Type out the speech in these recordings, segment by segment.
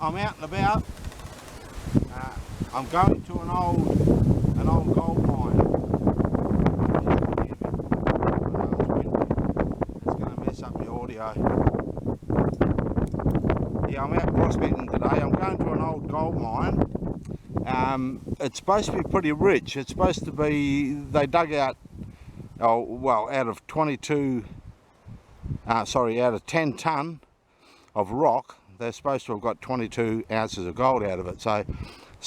I'm out and about. I'm going to an old gold mine. It's going to mess up my audio. Yeah, I'm out prospecting today. I'm going to an old gold mine. It's supposed to be pretty rich. It's supposed to be, they dug out, oh well, out of 10 tonne of rock, they're supposed to have got 22 ounces of gold out of it. So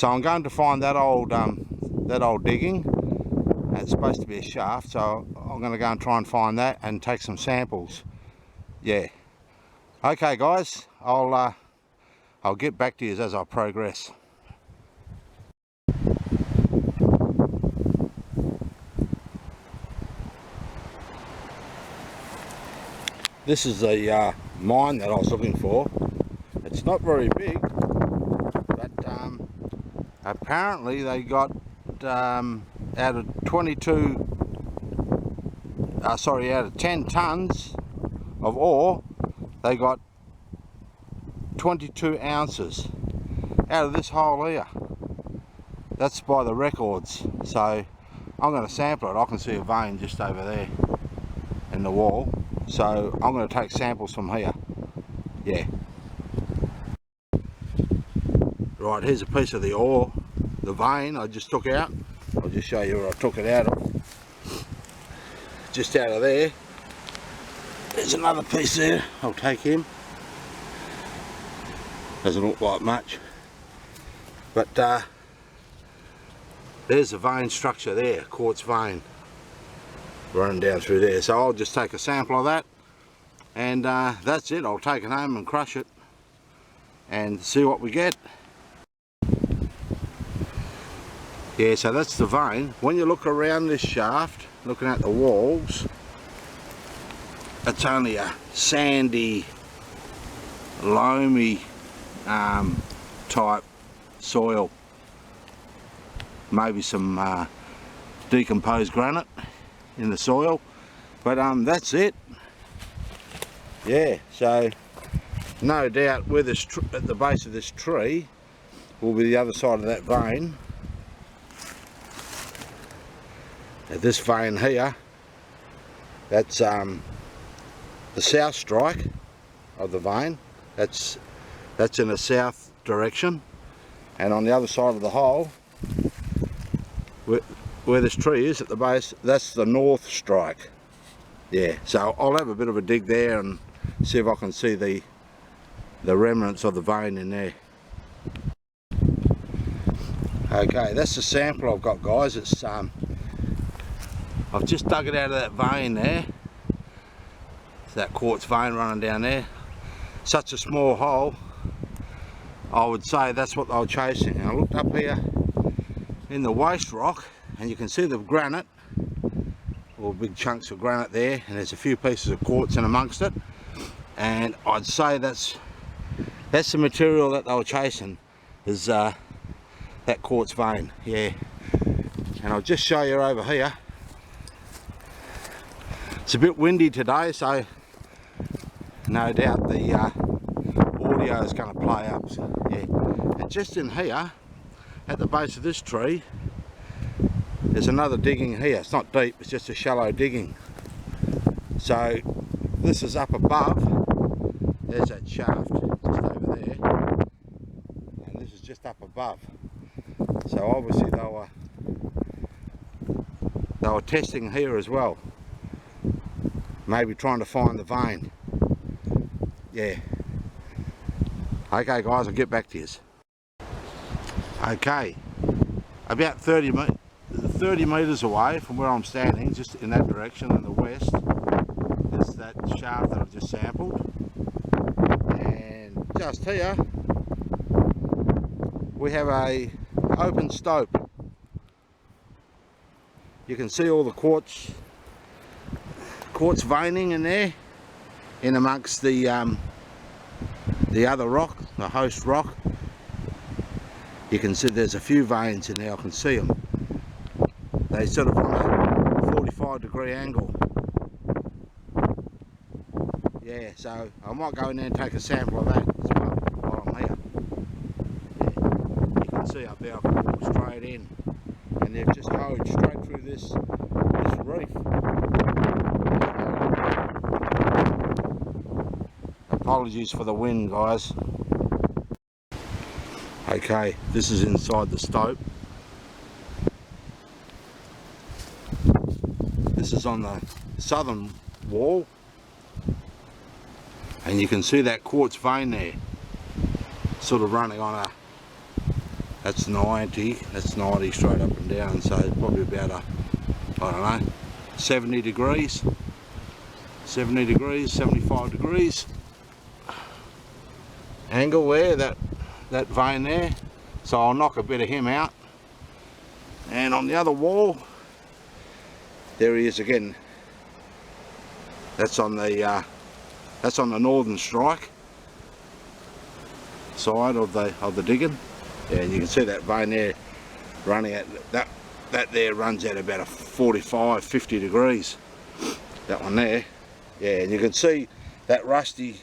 I'm going to find that old digging. It's supposed to be a shaft, so I'm going to go and try and find that and take some samples. Yeah. Okay, guys, I'll get back to you as I progress. This is the mine that I was looking for. It's not very big, but apparently they got out of 10 tons of ore, they got 22 ounces out of this hole here. That's by the records. So I'm going to sample it. I can see a vein just over there in the wall. So I'm going to take samples from here. Yeah. Right, here's a piece of the ore, the vein I just took out. I'll just show you where I took it out of. Just out of there. There's another piece there. I'll take him. Doesn't look like much. But there's a vein structure there, quartz vein running down through there. So I'll just take a sample of that, and that's it. I'll take it home and crush it and see what we get. Yeah, so that's the vein. When you look around this shaft, looking at the walls, it's only a sandy, loamy type soil. Maybe some decomposed granite in the soil, but that's it. Yeah, so no doubt where this at the base of this tree will be the other side of that vein. Now this vein here, that's the south strike of the vein. That's in the south direction, and on the other side of the hole, where this tree is at the base, that's the north strike. Yeah, so I'll have a bit of a dig there and see if I can see the remnants of the vein in there. Okay, that's the sample I've got, guys. It's I've just dug it out of that vein there. It's that quartz vein running down there. Such a small hole, I would say that's what they were chasing. And I looked up here in the waste rock, and you can see the granite, or big chunks of granite there, and there's a few pieces of quartz in amongst it, and I'd say that's the material that they were chasing, is that quartz vein. Yeah, and I'll just show you over here. It's a bit windy today, so no doubt the audio is going to play up. So, yeah, and just in here at the base of this tree, there's another digging here. It's not deep, it's just a shallow digging. So this is up above. There's that shaft just over there, and this is just up above. So obviously they were testing here as well, maybe trying to find the vein. Yeah. Okay guys, I'll get back to you. Okay, about 30 metres away from where I'm standing, just in that direction in the west, is that shaft that I've just sampled. And just here we have a open stope. You can see all the quartz veining in there, in amongst the other rock, the host rock. You can see there's a few veins in there. I can see them. They sort of on a 45-degree angle. Yeah, so I might go in there and take a sample of that as well while I'm here. see up there, I've walked straight in, and they've just hoed straight through this reef. Apologies for the wind, guys. Okay, this is inside the stope. This is on the southern wall, and you can see that quartz vein there, sort of running on a, that's 90 straight up and down, so it's probably about a, I don't know, 70 degrees, 75 degrees angle there, that vein there. So I'll knock a bit of him out, and on the other wall there he is again. That's on the northern strike side of the digging. Yeah, and you can see that vein there running at that there runs at about a 45-50 degrees, that one there. Yeah, and you can see that rusty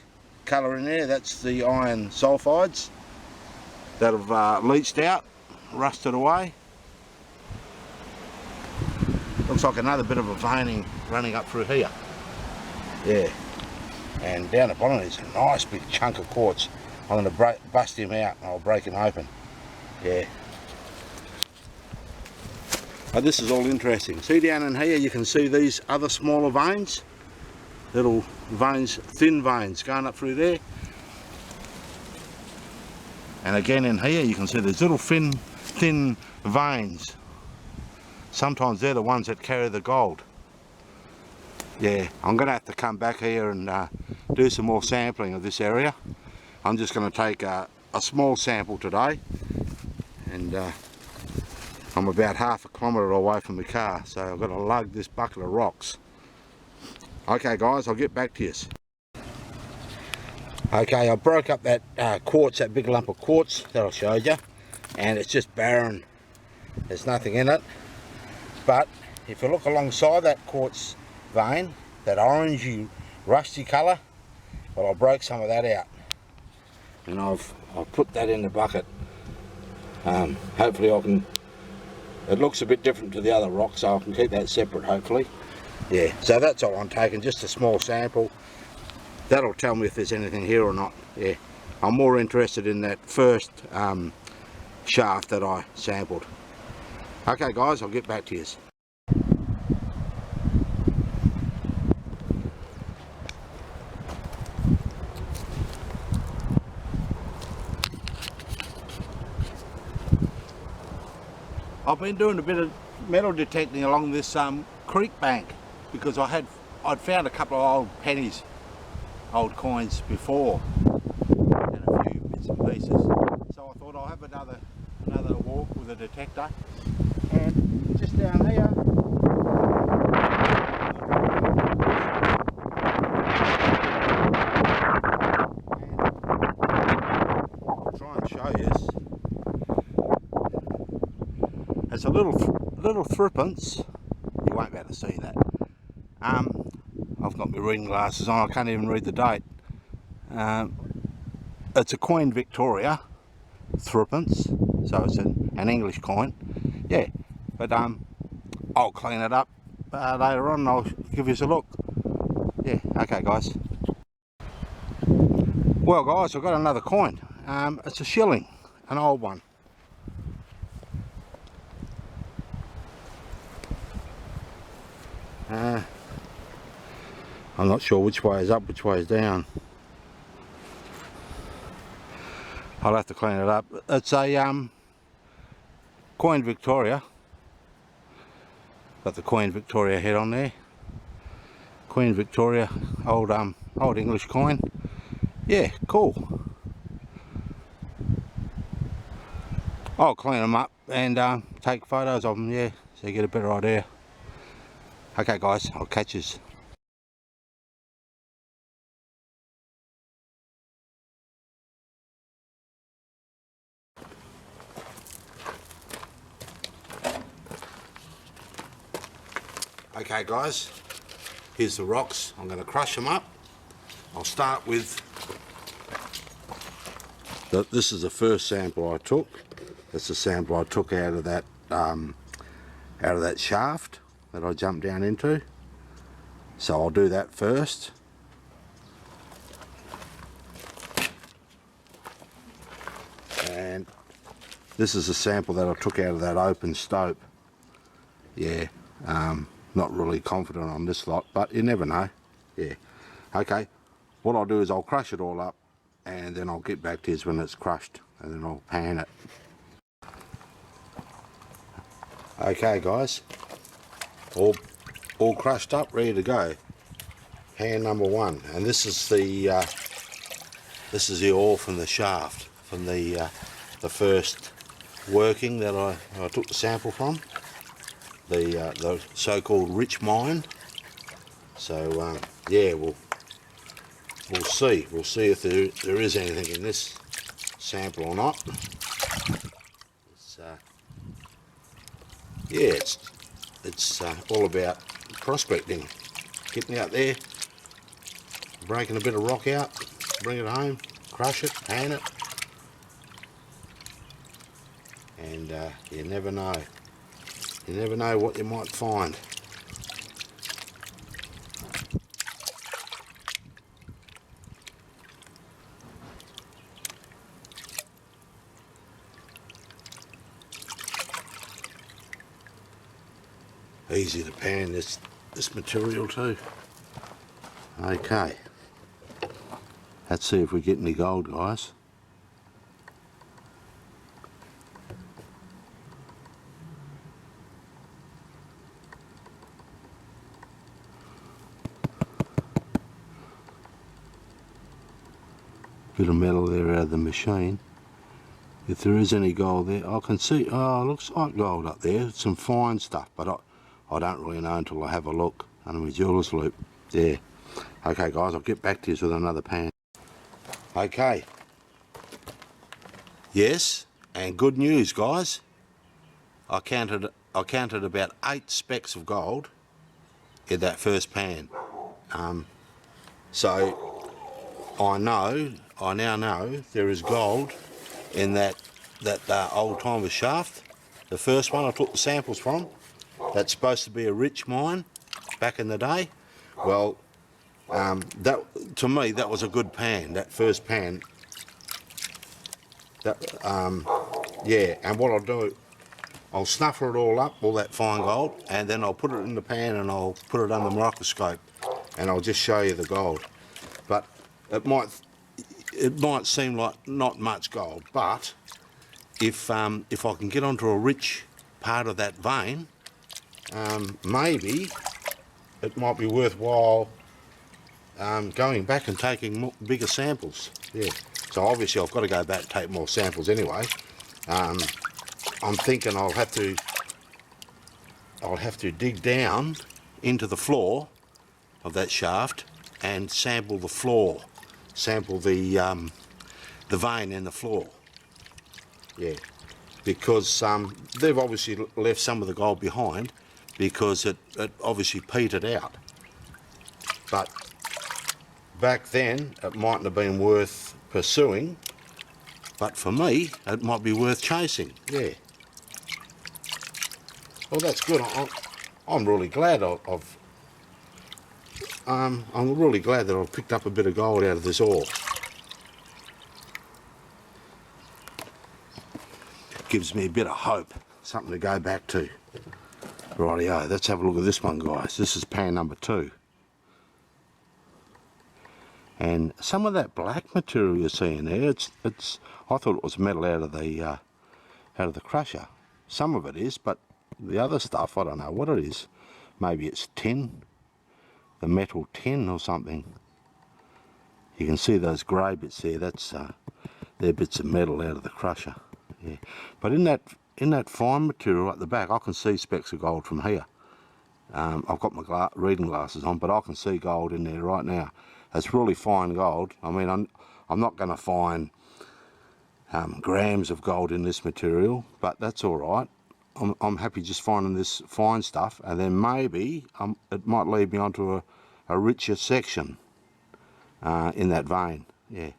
colour in there, that's the iron sulfides that have leached out, rusted away. Looks like another bit of a veining running up through here. Yeah, and down the bottom is a nice big chunk of quartz. I'm going to bust him out and I'll break him open. Yeah. But this is all interesting. See down in here you can see these other smaller veins, little veins, thin veins going up through there. And again in here you can see these little thin veins. Sometimes they're the ones that carry the gold. Yeah, I'm going to have to come back here and do some more sampling of this area. I'm just going to take a small sample today, and I'm about half a kilometre away from the car, so I've got to lug this bucket of rocks. Okay guys, I'll get back to you. Okay, I broke up that quartz, that big lump of quartz that I showed you, and it's just barren. There's nothing in it. But if you look alongside that quartz vein, that orangey rusty colour, well, I broke some of that out, and I've put that in the bucket. Hopefully I can, it looks a bit different to the other rocks, so I can keep that separate hopefully. Yeah, so that's all I'm taking, just a small sample. That'll tell me if there's anything here or not. Yeah, I'm more interested in that first shaft that I sampled. Okay guys, I'll get back to you. I've been doing a bit of metal detecting along this creek bank, because I'd found a couple of old pennies, old coins before, and a few bits and pieces. So I thought I'll have another walk with a detector, and just down here, and I'll try and show you this. It's a little threepence. You won't be able to see that. I've got my reading glasses on, I can't even read the date. It's a Queen Victoria threepence, so it's an English coin. Yeah, but I'll clean it up later on and I'll give you a look. Yeah, okay guys. Well guys, I've got another coin. It's a shilling, an old one. I'm not sure which way is up, which way is down. I'll have to clean it up. It's a Queen Victoria. Got the Queen Victoria head on there. Queen Victoria, old English coin. Yeah, cool. I'll clean them up and take photos of them, yeah, so you get a better idea. Okay guys, I'll catch you. Okay guys, here's the rocks. I'm going to crush them up. I'll start with, this is the first sample I took. That's the sample I took out of that shaft that I jumped down into. So I'll do that first. And this is a sample that I took out of that open stope. Yeah, not really confident on this lot, but you never know. Yeah. Okay, what I'll do is I'll crush it all up and then I'll get back to you when it's crushed and then I'll pan it. Okay guys, all crushed up, ready to go. Pan number one, and this is the ore from the shaft, from the first working that I took the sample from, the so-called rich mine. So yeah, we'll see if there is anything in this sample or not. Yeah, it's all about prospecting, getting out there, breaking a bit of rock out, bring it home, crush it, pan it, and you never know what you might find. Easy to pan this material too. Okay, let's see if we get any gold, guys. Bit of metal there out of the machine. If there is any gold there, I can see, oh, it looks like gold up there. It's some fine stuff, but I don't really know until I have a look under my jeweler's loop. Yeah. Okay guys, I'll get back to you with another pan. Okay. Yes, and good news guys. I counted about 8 specks of gold in that first pan. So I now know there is gold in that old timer shaft. The first one I took the samples from. That's supposed to be a rich mine back in the day. Well, to me that was a good pan, that first pan. Yeah, and what I'll do, I'll snuffle it all up, all that fine gold, and then I'll put it in the pan and I'll put it under the microscope and I'll just show you the gold. But it might seem like not much gold, but if I can get onto a rich part of that vein, maybe it might be worthwhile going back and taking bigger samples. Yeah. So obviously I've got to go back and take more samples anyway. I'm thinking I'll have to dig down into the floor of that shaft and sample the floor, sample the vein in the floor. Yeah, because they've obviously left some of the gold behind because it obviously petered out. But back then it mightn't have been worth pursuing, but for me it might be worth chasing. Yeah. Well, that's good. I'm really glad I'm really glad that I've picked up a bit of gold out of this ore. Gives me a bit of hope, something to go back to. Rightio, let's have a look at this one, guys. This is pan number 2. And some of that black material you see in there, I thought it was metal out of the crusher. Some of it is, but the other stuff, I don't know what it is. Maybe it's tin, the metal tin or something. You can see those grey bits there. They're bits of metal out of the crusher. Yeah. But in that fine material at the back, I can see specks of gold from here. I've got my reading glasses on, but I can see gold in there right now. It's really fine gold. I mean, I'm not going to find grams of gold in this material, but that's all right. I'm happy just finding this fine stuff, and then maybe it might lead me onto a richer section in that vein. Yeah.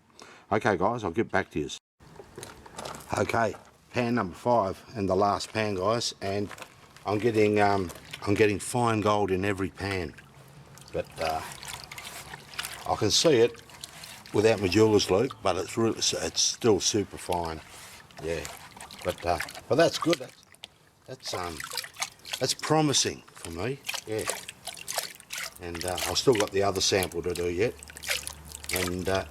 Okay, guys, I'll get back to you. Okay, pan number 5 and the last pan, guys, and I'm getting fine gold in every pan, but I can see it without my jeweler's loupe, but it's still super fine. Yeah, but that's good. That's promising for me. Yeah, and I've still got the other sample to do yet.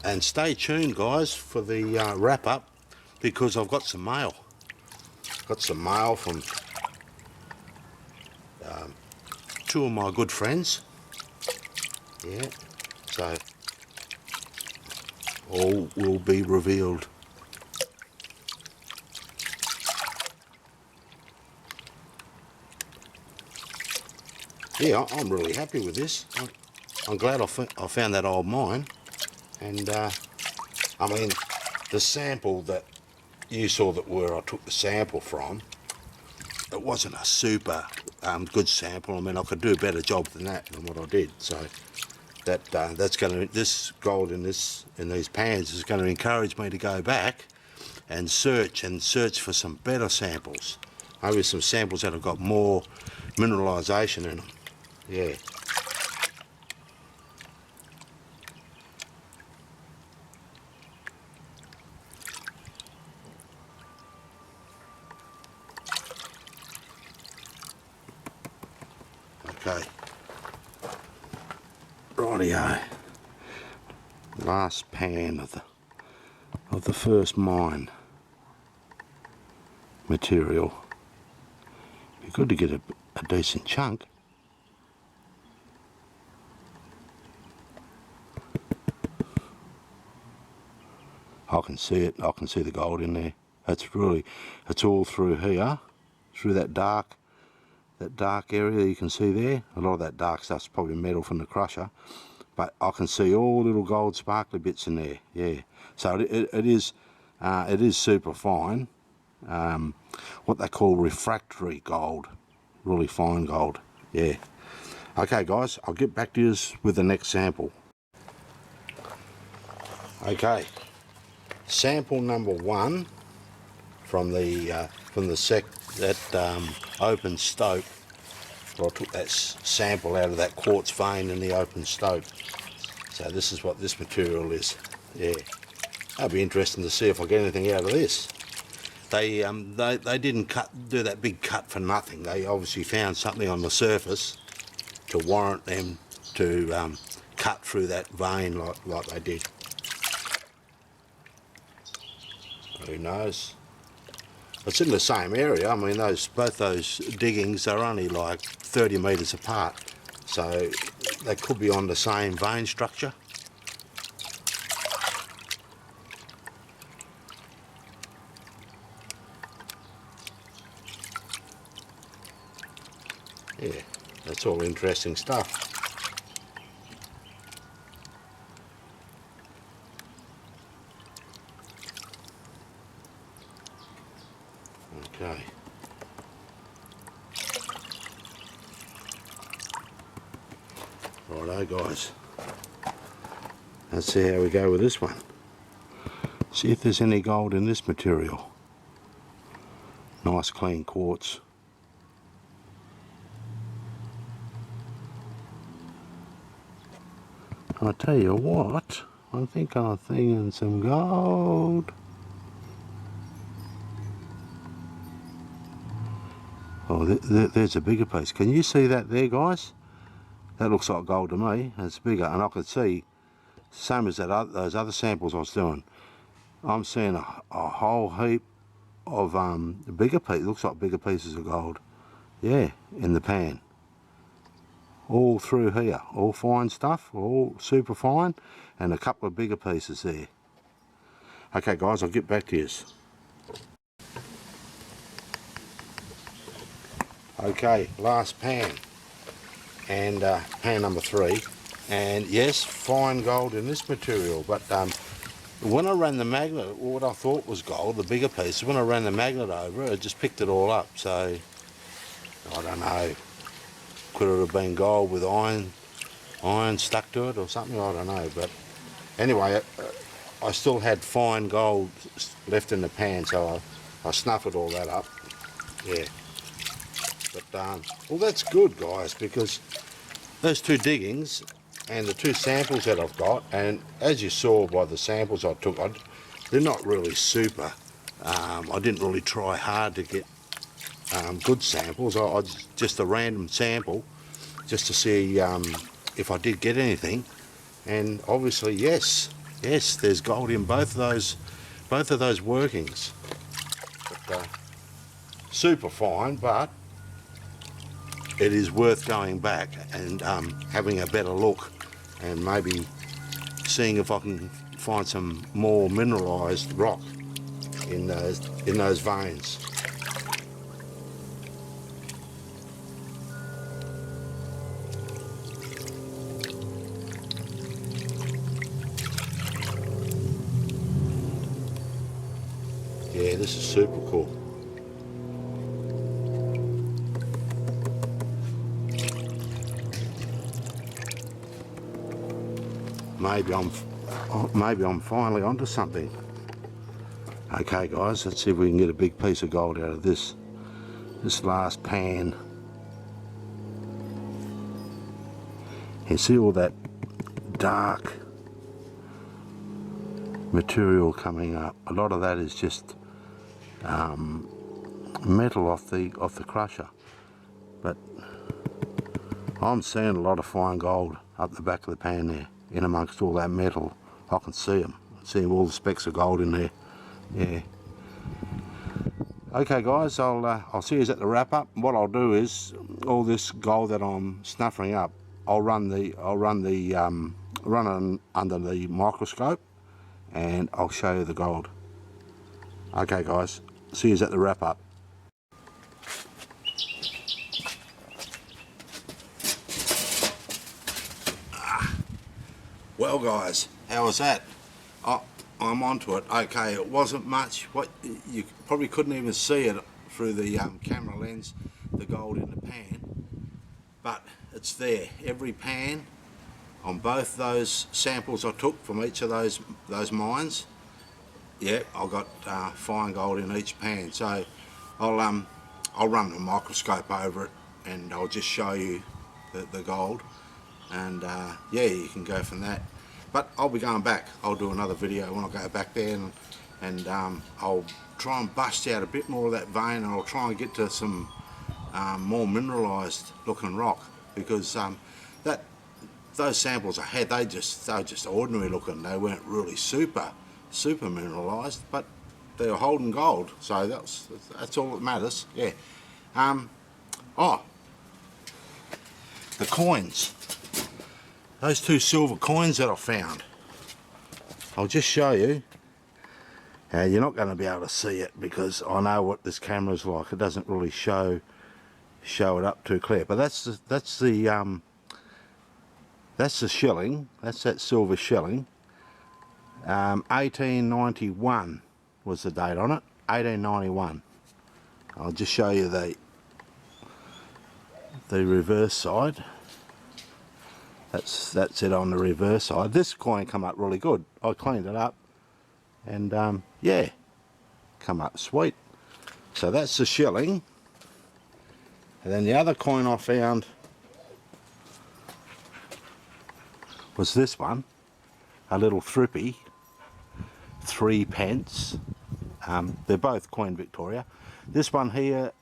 And stay tuned, guys, for the wrap up, because I've got some mail. Got some mail from 2 of my good friends. Yeah, so all will be revealed. Yeah, I'm really happy with this. I'm glad I found that old mine. And I mean, the sample that you saw where I took the sample from, it wasn't a super good sample. I mean, I could do a better job than that, than what I did. So this gold in these pans is going to encourage me to go back and search for some better samples. Maybe some samples that have got more mineralisation in them. Yeah. Okay. Rightio. Last pan of the first mine material. Be good to get a decent chunk. I can see it. I can see the gold in there. It's all through here, through that dark area you can see there. A lot of that dark stuff's probably metal from the crusher, but I can see all little gold sparkly bits in there. Yeah, so it is super fine. What they call refractory gold, really fine gold. Yeah. Okay, guys, I'll get back to you with the next sample. Okay, sample number 1 from the open stope. Well, I took that sample out of that quartz vein in the open stope. So this is what this material is. Yeah, that'll be interesting to see if I get anything out of this. They didn't do that big cut for nothing. They obviously found something on the surface to warrant them to cut through that vein like they did. Who knows? It's in the same area. I mean, both those diggings are only like 30 metres apart, so they could be on the same vein structure. Yeah, that's all interesting stuff. Okay. Righto, guys. Let's see how we go with this one. See if there's any gold in this material. Nice clean quartz. I tell you what, I think I'm thinking some gold. Oh, there's a bigger piece. Can you see that there, guys? That looks like gold to me. It's bigger, and I could see, same as those other samples I was doing, I'm seeing a whole heap of bigger pieces. Looks like bigger pieces of gold. Yeah, in the pan. All through here, all fine stuff, all super fine, and a couple of bigger pieces there. Okay, guys, I'll get back to you. Okay, last pan, and pan number 3, and yes, fine gold in this material, but when I ran the magnet, what I thought was gold, the bigger piece, when I ran the magnet over it, just picked it all up, so I don't know, could it have been gold with iron stuck to it or something, I don't know, but anyway, I still had fine gold left in the pan, so I snuffed all that up. Yeah. But, well, that's good, guys, because those two diggings and the two samples that I've got, and as you saw by the samples I took, they're not really super. I didn't really try hard to get good samples. I just a random sample just to see if I did get anything, and obviously yes, there's gold in both of those workings. But, super fine, but it is worth going back and having a better look and maybe seeing if I can find some more mineralised rock in those veins. Yeah, this is super cool. Maybe I'm finally onto something. Okay guys, let's see if we can get a big piece of gold out of this last pan. You see all that dark material coming up. A lot of that is just metal off the crusher, but I'm seeing a lot of fine gold up the back of the pan there, in amongst all that metal. I can see them. See all the specks of gold in there. Yeah. Okay guys, I'll see you at the wrap up. What I'll do is all this gold that I'm snuffing up, I'll run it under the microscope, and I'll show you the gold. Okay guys, see you at the wrap up. Well guys, how was that? I'm onto it. Okay, it wasn't much. What you probably couldn't even see it through the camera lens, the gold in the pan, but it's there. Every pan on both those samples I took from each of those mines, yeah, I got fine gold in each pan. So I'll run the microscope over it and I'll just show you the gold, and yeah, you can go from that. But I'll be going back. I'll do another video when I go back there, and I'll try and bust out a bit more of that vein, and I'll try and get to some more mineralised looking rock, because those samples I had, they were just ordinary looking. They weren't really super mineralised, but they were holding gold. So that's all that matters. Yeah. Oh, the coins. Those two silver coins that I found. I'll just show you. You're not going to be able to see it because I know what this camera's like. It doesn't really show it up too clear. But that's the shilling. That's that silver shilling. 1891 was the date on it. 1891. I'll just show you the reverse side. That's it on the reverse side. This coin come up really good. I cleaned it up, and yeah, come up sweet. So that's the shilling. And then the other coin I found was this one, a little thrippy, 3 pence. They're both Queen Victoria. This one here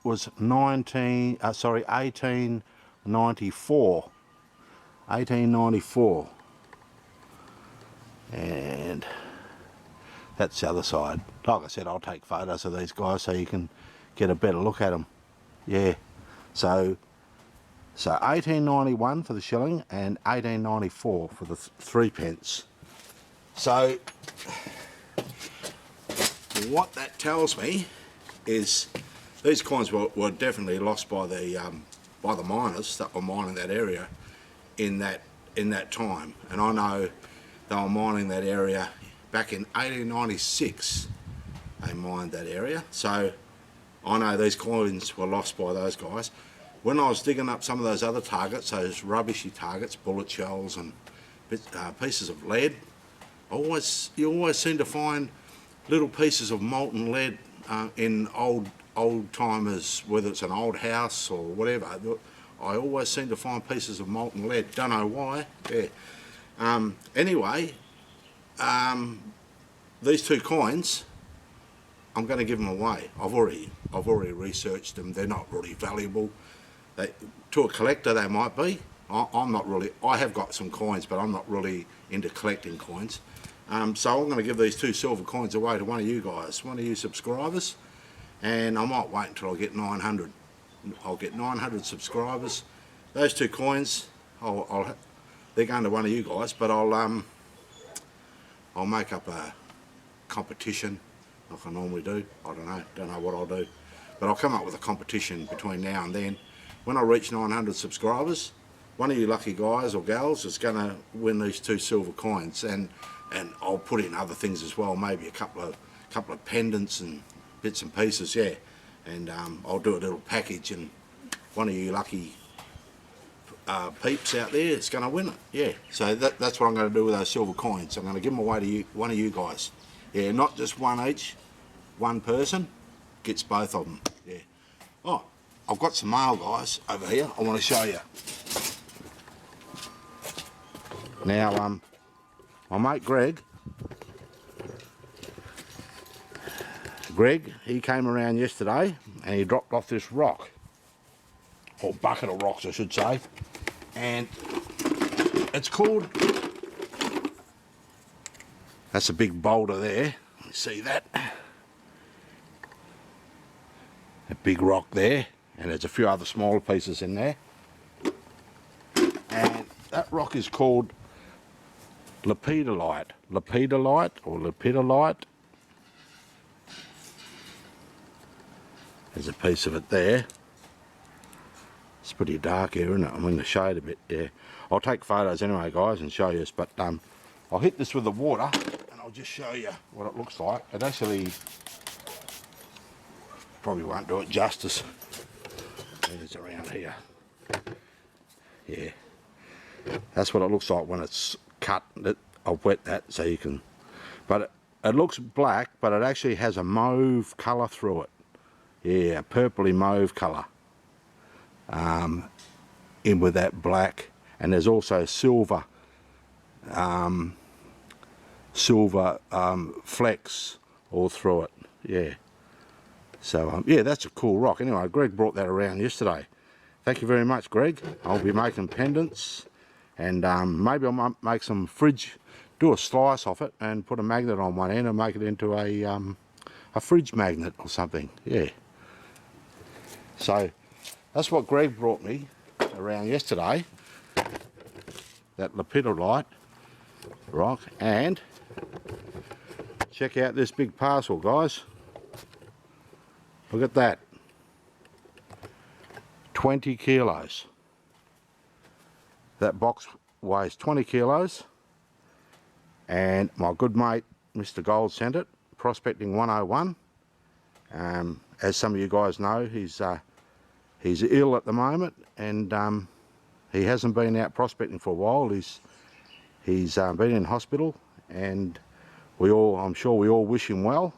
was 1894. 1894, and that's the other side. Like I said, I'll take photos of these guys so you can get a better look at them. Yeah, so 1891 for the shilling and 1894 for the 3 pence. So what that tells me is these coins were definitely lost by the miners that were mining that area in that time, and I know they were mining that area back in 1896. They mined that area, so I know these coins were lost by those guys. When I was digging up some of those other targets, those rubbishy targets, bullet shells and pieces of lead, you always seem to find little pieces of molten lead in old timers, whether it's an old house or whatever, I always seem to find pieces of molten lead. Don't know why. Yeah. Anyway, these 2 coins, I'm going to give them away. I've already researched them. They're not really valuable. To a collector, they might be. I'm not really. I have got some coins, but I'm not really into collecting coins. So I'm going to give these 2 silver coins away to one of you guys, one of you subscribers, and I might wait until I get 900. I'll get 900 subscribers. Those 2 coins, they're going to one of you guys, but I'll make up a competition like I normally do. I don't know what I'll do, but I'll come up with a competition between now and then. When I reach 900 subscribers, one of you lucky guys or gals is going to win these 2 silver coins, and I'll put in other things as well, maybe a couple of pendants and bits and pieces, yeah. And I'll do a little package, and one of you lucky peeps out there is going to win it, yeah. So that's what I'm going to do with those silver coins. I'm going to give them away to one of you guys, yeah. Not just one each, one person gets both of them, yeah. Oh, I've got some mail, guys, over here. I want to show you. Now, my mate Greg, he came around yesterday and he dropped off this rock, or bucket of rocks I should say, and it's called, that's a big boulder there, you see that? A big rock there, and there's a few other smaller pieces in there, and that rock is called lepidolite or lepidolite. There's a piece of it there. It's pretty dark here, isn't it? I'm in the shade a bit, yeah. I'll take photos anyway, guys, and show you this, but I'll hit this with the water and I'll just show you what it looks like. It actually probably won't do it justice. It's around here. Yeah. That's what it looks like when it's cut. I'll wet that so you can, but it looks black, but it actually has a mauve colour through it. Yeah, a purpley mauve colour in with that black, and there's also silver flecks all through it, yeah. So yeah, that's a cool rock. Anyway, Greg brought that around yesterday. Thank you very much, Greg. I'll be making pendants, and maybe I might make some do a slice off it and put a magnet on one end and make it into a fridge magnet or something, yeah. So that's what Greg brought me around yesterday, that lepidolite rock. And check out this big parcel, guys. Look at that, 20 kilos. That box weighs 20 kilos, and my good mate Mr. Gold sent it, Prospecting 101. As some of you guys know, he's ill at the moment, and he hasn't been out prospecting for a while. He's been in hospital, and I'm sure we all wish him well.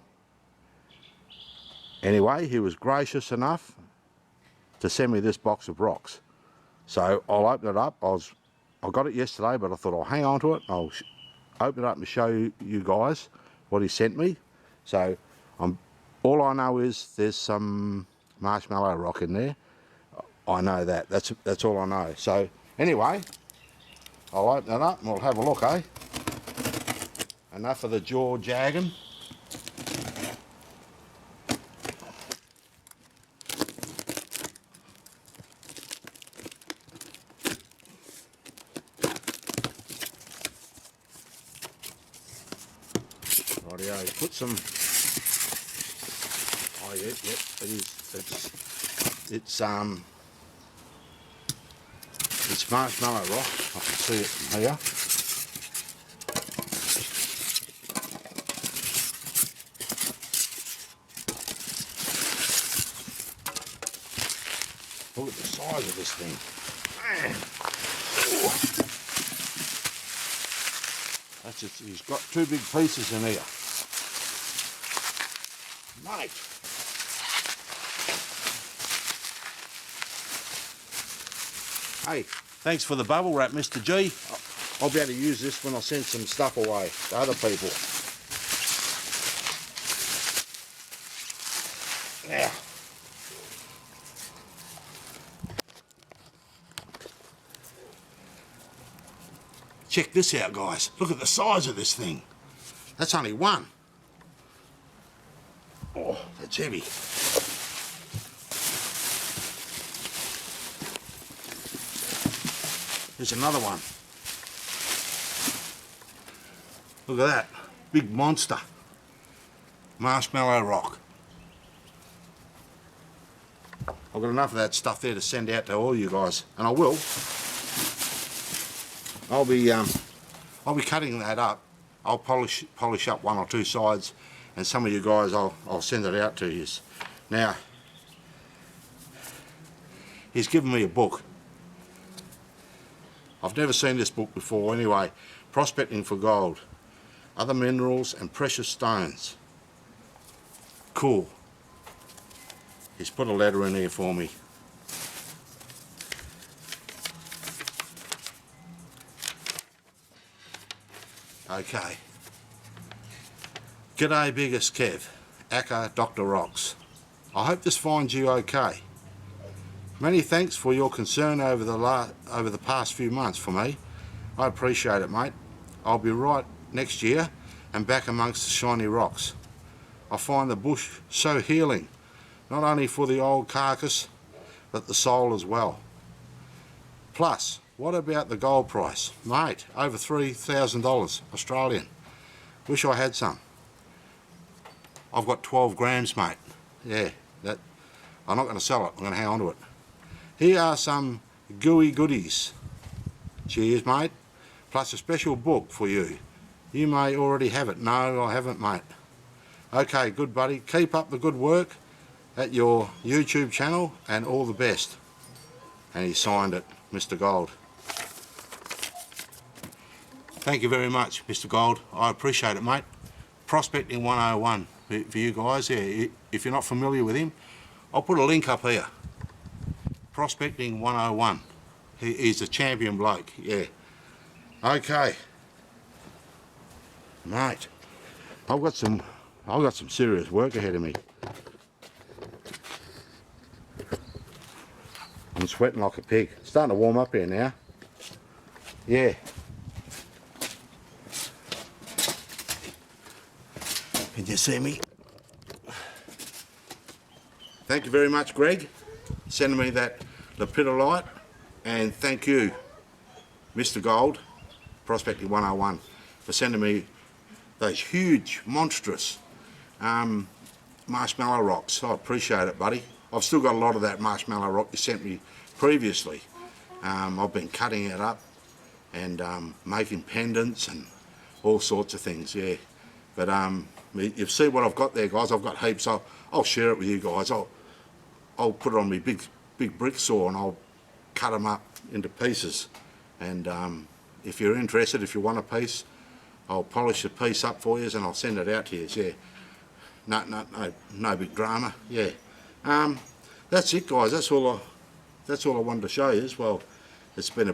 Anyway, he was gracious enough to send me this box of rocks. So I'll open it up. I got it yesterday, but I thought I'll hang on to it. I'll open it up and show you guys what he sent me. So all I know is there's some marshmallow rock in there. I know that. That's all I know. So anyway, I'll open it up and we'll have a look, eh? Enough of the jaw jagging. Rightio, put some. Oh yeah, yep, it is. It's marshmallow rock. I can see it from here. Look at the size of this thing. Man. That's it. He's got 2 big pieces in here. Mate. Hey, thanks for the bubble wrap, Mr. G. I'll be able to use this when I send some stuff away to other people. Now, check this out, guys. Look at the size of this thing. That's only one. Oh, that's heavy. Here's another one. Look at that. Big monster. Marshmallow rock. I've got enough of that stuff there to send out to all you guys, and I will. I'll be cutting that up. I'll polish up one or two sides, and some of you guys I'll send it out to you. Now, he's given me a book. I've never seen this book before anyway. Prospecting for Gold, Other Minerals and Precious Stones. Cool. He's put a letter in here for me. Okay. G'day Biggest Kev, aka Dr. Rocks. I hope this finds you okay. Many thanks for your concern over the past few months for me. I appreciate it, mate. I'll be right next year and back amongst the shiny rocks. I find the bush so healing, not only for the old carcass, but the soul as well. Plus, what about the gold price? Mate, over $3,000 Australian. Wish I had some. I've got 12 grams, mate. Yeah, I'm not going to sell it. I'm going to hang on to it. Here are some gooey goodies. Cheers, mate. Plus a special book for you. You may already have it. No, I haven't, mate. Okay, good buddy. Keep up the good work at your YouTube channel and all the best. And he signed it, Mr. Gold. Thank you very much, Mr. Gold. I appreciate it, mate. Prospecting 101 for you guys. Yeah, if you're not familiar with him, I'll put a link up here. Prospecting 101. He's a champion bloke, yeah. Okay. Mate, I've got some serious work ahead of me. I'm sweating like a pig. It's starting to warm up here now. Yeah. Can you see me? Thank you very much, Greg, sending me that lepidolite, and thank you, Mr. Gold, Prospecting 101, for sending me those huge, monstrous marshmallow rocks. I appreciate it, buddy. I've still got a lot of that marshmallow rock you sent me previously. I've been cutting it up and making pendants and all sorts of things, yeah. But you see what I've got there, guys. I've got heaps. I'll share it with you guys. I'll put it on my big brick saw and I'll cut them up into pieces. And if you're interested, if you want a piece, I'll polish the piece up for you and I'll send it out to you. Yeah. No big drama. Yeah. That's it, guys. That's all I wanted to show you. Well, it's been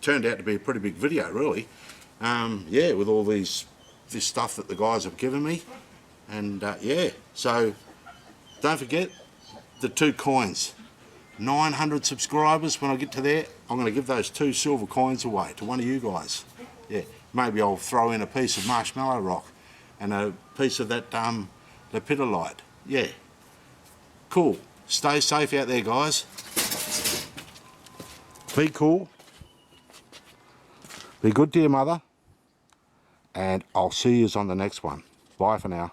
turned out to be a pretty big video, really. Yeah, with all this stuff that the guys have given me, and yeah. So don't forget the 2 coins. 900 subscribers. When I get to there, I'm going to give those 2 silver coins away to one of you guys. Yeah. Maybe I'll throw in a piece of marshmallow rock and a piece of that lepidolite. Yeah. Cool. Stay safe out there, guys. Be cool. Be good to your mother. And I'll see you on the next one. Bye for now.